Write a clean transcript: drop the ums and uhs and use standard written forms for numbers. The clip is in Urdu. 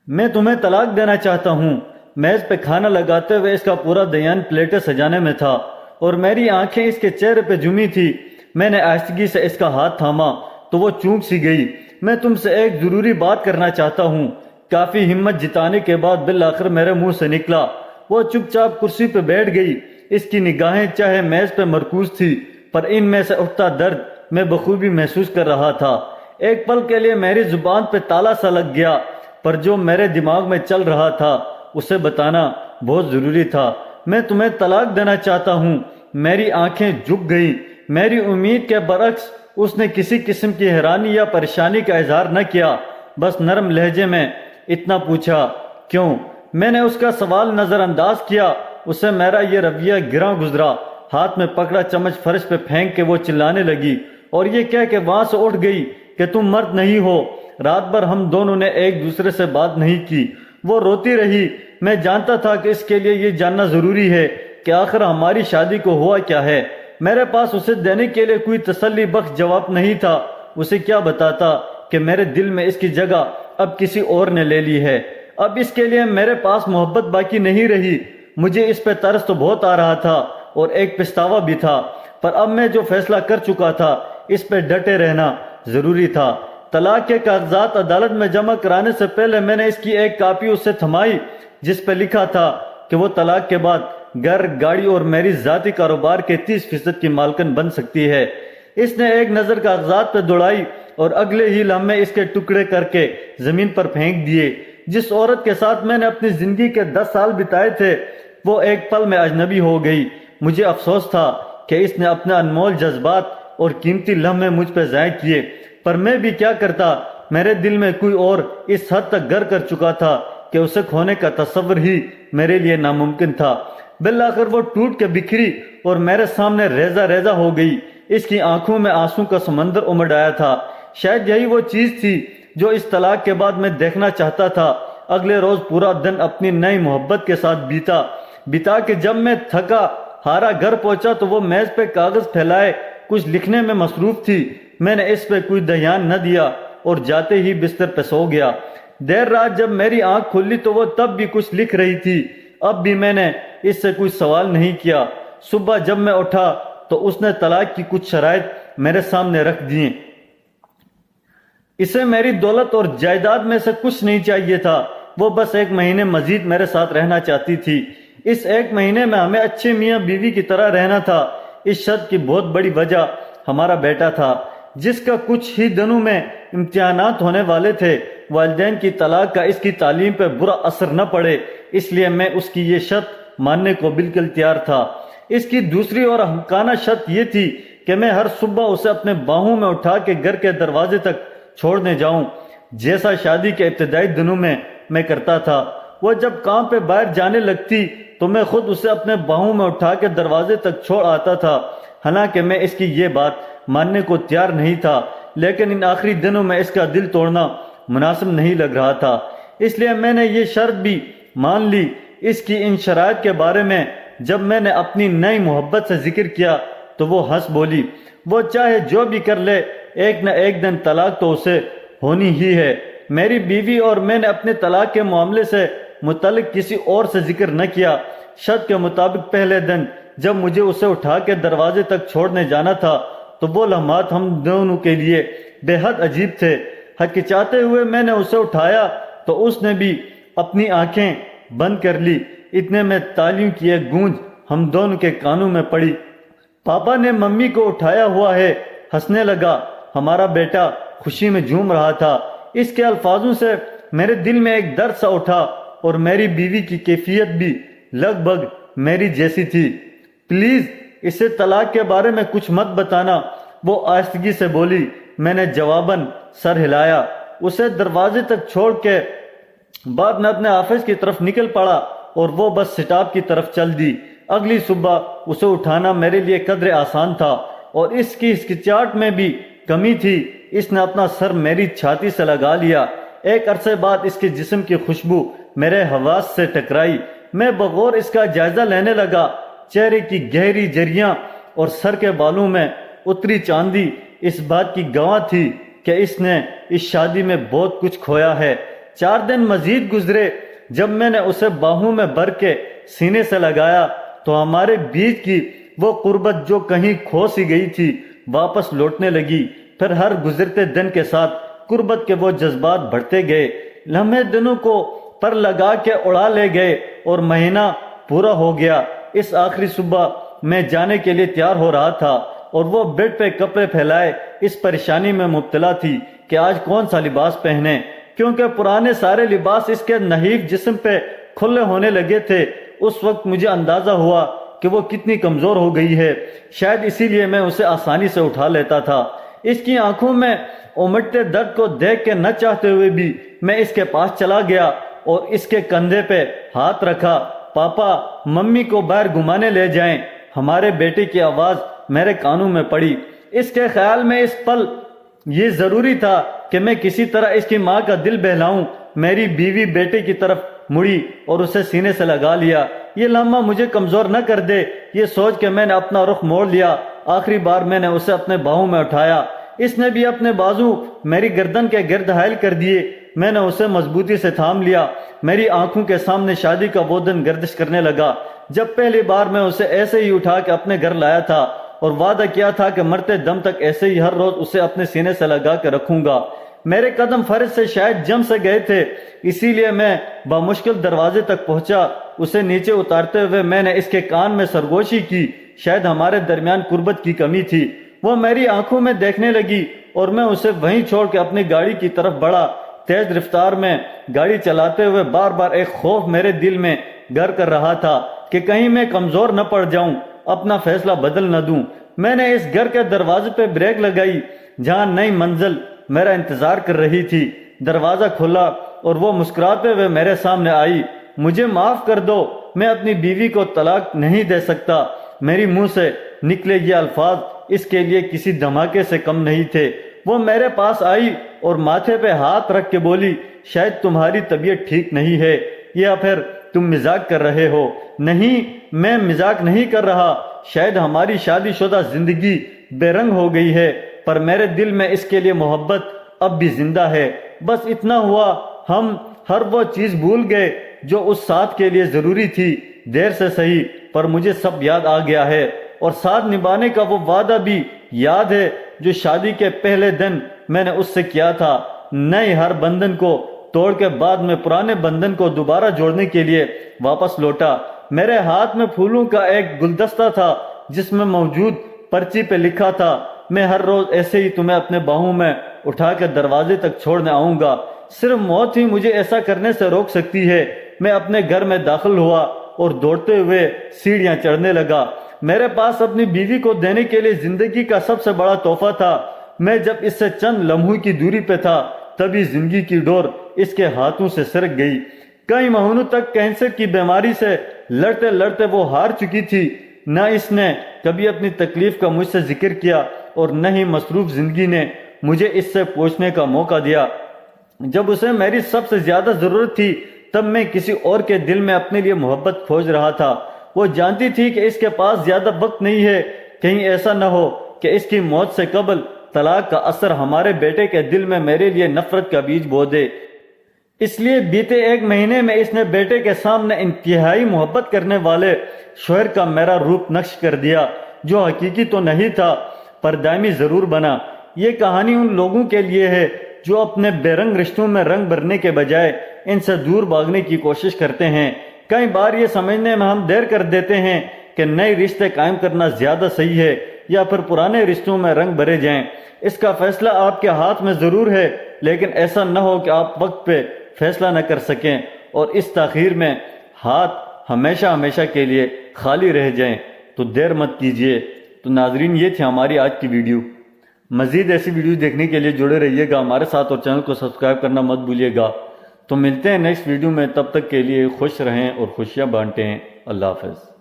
میں تمہیں طلاق دینا چاہتا ہوں۔ میز پہ کھانا لگاتے ہوئے اس کا پورا دھیان پلیٹیں سجانے میں تھا اور میری آنکھیں اس کے چہرے پہ جمی تھی۔ میں نے آہستگی سے اس کا ہاتھ تھاما تو وہ چونک سی گئی۔ میں تم سے ایک ضروری بات کرنا چاہتا ہوں۔ کافی ہمت جتانے کے بعد بالآخر میرے منہ سے نکلا۔ وہ چپ چاپ کرسی پہ بیٹھ گئی۔ اس کی نگاہیں چاہے میز پہ مرکوز تھی پر ان میں سے اٹھتا درد میں بخوبی محسوس کر رہا تھا۔ ایک پل کے لیے میری زبان پہ تالا سا لگ گیا، پر جو میرے دماغ میں چل رہا تھا اسے بتانا بہت ضروری تھا۔ میں تمہیں طلاق دینا چاہتا ہوں۔ میری آنکھیں جھک گئیں۔ میری امید کے برعکس اس نے کسی قسم کی حیرانی یا پریشانی کا اظہار نہ کیا، بس نرم لہجے میں اتنا پوچھا، کیوں؟ میں نے اس کا سوال نظر انداز کیا۔ اسے میرا یہ رویہ گراں گزرا۔ ہاتھ میں پکڑا چمچ فرش پہ پھینک کے وہ چلانے لگی اور یہ کہہ کے وہاں سے اٹھ گئی کہ تم مرد نہیں ہو۔ رات بھر ہم دونوں نے ایک دوسرے سے بات نہیں کی۔ وہ روتی رہی۔ میں جانتا تھا کہ اس کے لیے یہ جاننا ضروری ہے کہ آخر ہماری شادی کو ہوا کیا ہے۔ میرے پاس اسے دینے کے لیے کوئی تسلی بخش جواب نہیں تھا۔ اسے کیا بتاتا کہ میرے دل میں اس کی جگہ اب کسی اور نے لے لی ہے۔ اب اس کے لیے میرے پاس محبت باقی نہیں رہی۔ مجھے اس پہ ترس تو بہت آ رہا تھا اور ایک پچھتاوا بھی تھا، پر اب میں جو فیصلہ کر چکا تھا اس پہ ڈٹے رہنا ضروری تھا۔ طلاق کے کاغذات عدالت میں جمع کرانے سے پہلے میں نے اس کی ایک کاپی اس سے تھمائی جس پہ لکھا تھا کہ وہ طلاق کے بعد گھر، گاڑی اور میری ذاتی کاروبار کے 30% کی مالکن بن سکتی ہے۔ اس نے ایک نظر کاغذات پہ دوڑائی اور اگلے ہی لمحے اس کے ٹکڑے کر کے زمین پر پھینک دیے۔ جس عورت کے ساتھ میں نے اپنی زندگی کے 10 سال بتائے تھے وہ ایک پل میں اجنبی ہو گئی۔ مجھے افسوس تھا کہ اس نے اپنے انمول جذبات اور قیمتی لمحے مجھ پہ ضائع کیے، پر میں بھی کیا کرتا؟ میرے دل میں کوئی اور اس حد تک گر کر چکا تھا کہ اسے کھونے کا تصور ہی میرے لیے ناممکن تھا۔ بالآخر وہ ٹوٹ کے بکھری اور میرے سامنے ریزہ ریزہ ہو گئی۔ اس کی آنکھوں میں آنسوں کا سمندر امڈ آیا تھا۔ شاید یہی وہ چیز تھی جو اس طلاق کے بعد میں دیکھنا چاہتا تھا۔ اگلے روز پورا دن اپنی نئی محبت کے ساتھ بیتا کہ جب میں تھکا ہارا گھر پہنچا تو وہ میز پہ کاغذ پھیلائے کچھ لکھنے میں مصروف تھی۔ میں نے اس پہ کوئی دھیان نہ دیا اور جاتے ہی بستر پہ سو گیا۔ دیر رات جب میری آنکھ کھلی تو وہ تب بھی کچھ لکھ رہی تھی۔ اب بھی میں نے اس سے کوئی سوال نہیں کیا۔ صبح جب میں اٹھا تو اس نے طلاق کی کچھ شرائط میرے سامنے رکھ دیے۔ اسے میری دولت اور جائیداد میں سے کچھ نہیں چاہیے تھا۔ وہ بس 1 مہینے مزید میرے ساتھ رہنا چاہتی تھی۔ اس 1 مہینے میں ہمیں اچھے میاں بیوی کی طرح رہنا تھا۔ اس شرط کی بہت بڑی وجہ ہمارا بیٹا تھا جس کا کچھ ہی دنوں میں امتحانات ہونے والے تھے۔ والدین کی طلاق کا اس کی تعلیم پہ برا اثر نہ پڑے، اس لیے میں اس کی یہ شرط ماننے کو بالکل تیار تھا۔ اس کی دوسری اور احمقانہ شرط یہ تھی کہ میں ہر صبح اسے اپنے باہوں میں اٹھا کے گھر کے دروازے تک چھوڑنے جاؤں، جیسا شادی کے ابتدائی دنوں میں کرتا تھا۔ وہ جب کام پہ باہر جانے لگتی تو میں خود اسے اپنے باہوں میں اٹھا کے دروازے تک چھوڑ آتا تھا۔ حالانکہ میں اس کی یہ بات ماننے کو تیار نہیں تھا، لیکن ان آخری دنوں میں اس کا دل توڑنا مناسب نہیں لگ رہا تھا، اس لیے میں نے یہ شرط بھی مان لی۔ اس کی ان شرائط کے بارے میں جب میں نے اپنی نئی محبت سے ذکر کیا تو وہ ہنس بولی، وہ چاہے جو بھی کر لے ایک نہ ایک دن طلاق تو اسے ہونی ہی ہے۔ میری بیوی اور میں نے اپنے طلاق کے معاملے سے متعلق کسی اور سے ذکر نہ کیا۔ شرط کے مطابق پہلے دن جب مجھے اسے اٹھا کے دروازے تک چھوڑنے جانا تھا تو وہ لمحات ہم دونوں کے لیے بے حد عجیب تھے۔ ہچکچاتے ہوئے میں نے اسے اٹھایا تو اس نے بھی اپنی آنکھیں بند کر لی۔ اتنے میں تالیوں کی ایک گونج ہم دونوں کے کانوں میں پڑی۔ پاپا نے ممی کو اٹھایا ہوا ہے، ہنسنے لگا۔ ہمارا بیٹا خوشی میں جھوم رہا تھا۔ اس کے الفاظوں سے میرے دل میں ایک درد سا اٹھا اور میری بیوی کی کیفیت بھی لگ بھگ میری جیسی تھی۔ پلیز اسے طلاق کے بارے میں کچھ مت بتانا، وہ آہستگی سے بولی۔ میں نے جواباً سر ہلایا۔ اسے دروازے تک چھوڑ کے بعد میں اپنے آفس کی طرف نکل پڑا اور وہ بس سٹاپ کی طرف چل دی۔ اگلی صبح اسے اٹھانا میرے لیے قدر آسان تھا اور اس کی ہچکچاہٹ میں بھی کمی تھی۔ اس نے اپنا سر میری چھاتی سے لگا لیا۔ ایک عرصے بعد اس کے جسم کی خوشبو میرے حواس سے ٹکرائی۔ میں بغور اس کا جائزہ لینے لگا۔ چہرے کی گہری جریاں اور سر کے بالوں میں اتری چاندی اس بات کی گواہ تھی کہ اس نے اس شادی میں بہت کچھ کھویا ہے۔ 4 دن مزید گزرے، جب میں نے اسے باہوں میں بھر کے سینے سے لگایا تو ہمارے بیچ کی وہ قربت جو کہیں کھو سی گئی تھی واپس لوٹنے لگی۔ پھر ہر گزرتے دن کے ساتھ قربت کے وہ جذبات بڑھتے گئے، لمحے دنوں کو پر لگا کے اڑا لے گئے اور مہینہ پورا ہو گیا۔ اس آخری صبح میں جانے کے لیے تیار ہو رہا تھا اور وہ بیڈ پہ کپڑے پھیلائے اس پریشانی میں مبتلا تھی کہ آج کون سا لباس پہنے، کیونکہ پرانے سارے لباس اس کے نحیف جسم پہ کھلے ہونے لگے تھے۔ اس وقت مجھے اندازہ ہوا کہ وہ کتنی کمزور ہو گئی ہے، شاید اسی لیے میں اسے آسانی سے اٹھا لیتا تھا۔ اس کی آنکھوں میں امٹتے درد کو دیکھ کے نہ چاہتے ہوئے بھی میں اس کے پاس چلا گیا اور اس کے کندھے پہ ہاتھ رکھا۔ پاپا ممی کو باہر گھمانے لے جائیں۔ ہمارے بیٹے کی آواز میرے کانوں میں پڑی۔ اس کے خیال میں اس پل یہ ضروری تھا کہ میں کسی طرح اس کی ماں کا دل بہلاؤں۔ میری بیوی بیٹے کی طرف مڑی اور اسے سینے سے لگا لیا۔ یہ لمحہ مجھے کمزور نہ کر دے، یہ سوچ کے میں نے اپنا رخ موڑ لیا۔ آخری بار میں نے اسے اپنے باہوں میں اٹھایا، اس نے بھی اپنے بازو میری گردن کے گرد حائل کر دیے۔ میں نے اسے مضبوطی سے تھام لیا۔ میری آنکھوں کے سامنے شادی کا وہ دن گردش کرنے لگا جب پہلی بار میں اسے ایسے ہی اٹھا کے اپنے گھر لایا تھا اور وعدہ کیا تھا کہ مرتے دم تک ایسے ہی ہر روز اسے اپنے سینے سے لگا کے رکھوں گا۔ میرے قدم فرش سے شاید جم سے گئے تھے، اسی لیے میں بمشکل دروازے تک پہنچا۔ اسے نیچے اتارتے ہوئے میں نے اس کے کان میں سرگوشی کی، شاید ہمارے درمیان قربت کی کمی تھی۔ وہ میری آنکھوں میں دیکھنے لگی اور میں اسے وہیں چھوڑ کے اپنی گاڑی کی طرف بڑھا۔ تیز رفتار میں گاڑی چلاتے ہوئے بار بار ایک خوف میرے دل میں گھر کر رہا تھا کہ کہیں میں کمزور نہ پڑ جاؤں، اپنا فیصلہ بدل نہ دوں۔ میں نے اس گھر کے دروازے پہ بریک لگائی جہاں نئی منزل میرا انتظار کر رہی تھی۔ دروازہ کھلا اور وہ مسکراتے ہوئے میرے سامنے آئی۔ مجھے معاف کر دو، میں اپنی بیوی کو طلاق نہیں دے سکتا۔ میری منہ سے نکلے یہ الفاظ اس کے لیے کسی دھماکے سے کم نہیں تھے۔ وہ میرے پاس آئی اور ماتھے پہ ہاتھ رکھ کے بولی، شاید تمہاری طبیعت ٹھیک نہیں ہے یا پھر تم مزاق کر رہے ہو۔ نہیں، میں مزاق نہیں کر رہا، شاید ہماری شادی شدہ زندگی بے رنگ ہو گئی ہے، پر میرے دل میں اس کے لیے محبت اب بھی زندہ ہے۔ بس اتنا ہوا، ہم ہر وہ چیز بھول گئے جو اس ساتھ کے لیے ضروری تھی۔ دیر سے صحیح پر مجھے سب یاد آ گیا ہے، اور ساتھ نبھانے کا وہ وعدہ بھی یاد ہے جو شادی کے پہلے دن میں نے اس سے کیا تھا۔ نئے ہر بندھن کو توڑ کے بعد میں پرانے بندھن کو دوبارہ جوڑنے کے لیے واپس لوٹا۔ میرے ہاتھ میں پھولوں کا ایک گلدستہ تھا جس میں موجود پرچی پہ لکھا تھا، میں ہر روز ایسے ہی تمہیں اپنے باہوں میں اٹھا کے دروازے تک چھوڑنے آؤں گا، صرف موت ہی مجھے ایسا کرنے سے روک سکتی ہے۔ میں اپنے گھر میں داخل ہوا اور دوڑتے ہوئے سیڑھیاں چڑھنے لگا۔ میرے پاس اپنی بیوی کو دینے کے لیے زندگی کا سب سے بڑا تحفہ تھا۔ میں جب اس سے چند لمحوں کی دوری پہ تھا تبھی زندگی کی ڈور اس کے ہاتھوں سے سرک گئی۔ کئی مہینوں تک کینسر کی بیماری سے لڑتے لڑتے وہ ہار چکی تھی۔ نہ اس نے کبھی اپنی تکلیف کا مجھ سے ذکر کیا اور نہ ہی مصروف زندگی نے مجھے اس سے پوچھنے کا موقع دیا۔ جب اسے میری سب سے زیادہ ضرورت تھی تب میں کسی اور کے دل میں اپنے لیے محبت کھوج رہا تھا۔ وہ جانتی تھی کہ اس کے پاس زیادہ وقت نہیں ہے، کہیں ایسا نہ ہو کہ اس کی موت سے قبل طلاق کا اثر ہمارے بیٹے کے دل میں میرے لیے نفرت کا بیج بو دے۔ اس لیے بیتے 1 مہینے میں اس نے بیٹے کے سامنے انتہائی محبت کرنے والے شوہر کا میرا روپ نقش کر دیا، جو حقیقی تو نہیں تھا پر دائمی ضرور بنا۔ یہ کہانی ان لوگوں کے لیے ہے جو اپنے بے رنگ رشتوں میں رنگ بھرنے کے بجائے ان سے دور بھاگنے کی کوشش کرتے ہیں۔ کئی بار یہ سمجھنے میں ہم دیر کر دیتے ہیں کہ نئے رشتے قائم کرنا زیادہ صحیح ہے یا پھر پرانے رشتوں میں رنگ بھرے جائیں۔ اس کا فیصلہ آپ کے ہاتھ میں ضرور ہے، لیکن ایسا نہ ہو کہ آپ وقت پہ فیصلہ نہ کر سکیں اور اس تاخیر میں ہاتھ ہمیشہ ہمیشہ کے لیے خالی رہ جائیں۔ تو دیر مت کیجیے۔ تو ناظرین، یہ تھی ہماری آج کی ویڈیو۔ مزید ایسی ویڈیو دیکھنے کے لیے جڑے رہیے گا ہمارے ساتھ اور چینل کو سبسکرائب کرنا مت بھولیے گا۔ تو ملتے ہیں نیکسٹ ویڈیو میں، تب تک کے لیے خوش رہیں اور خوشیاں بانٹیں۔ اللہ حافظ۔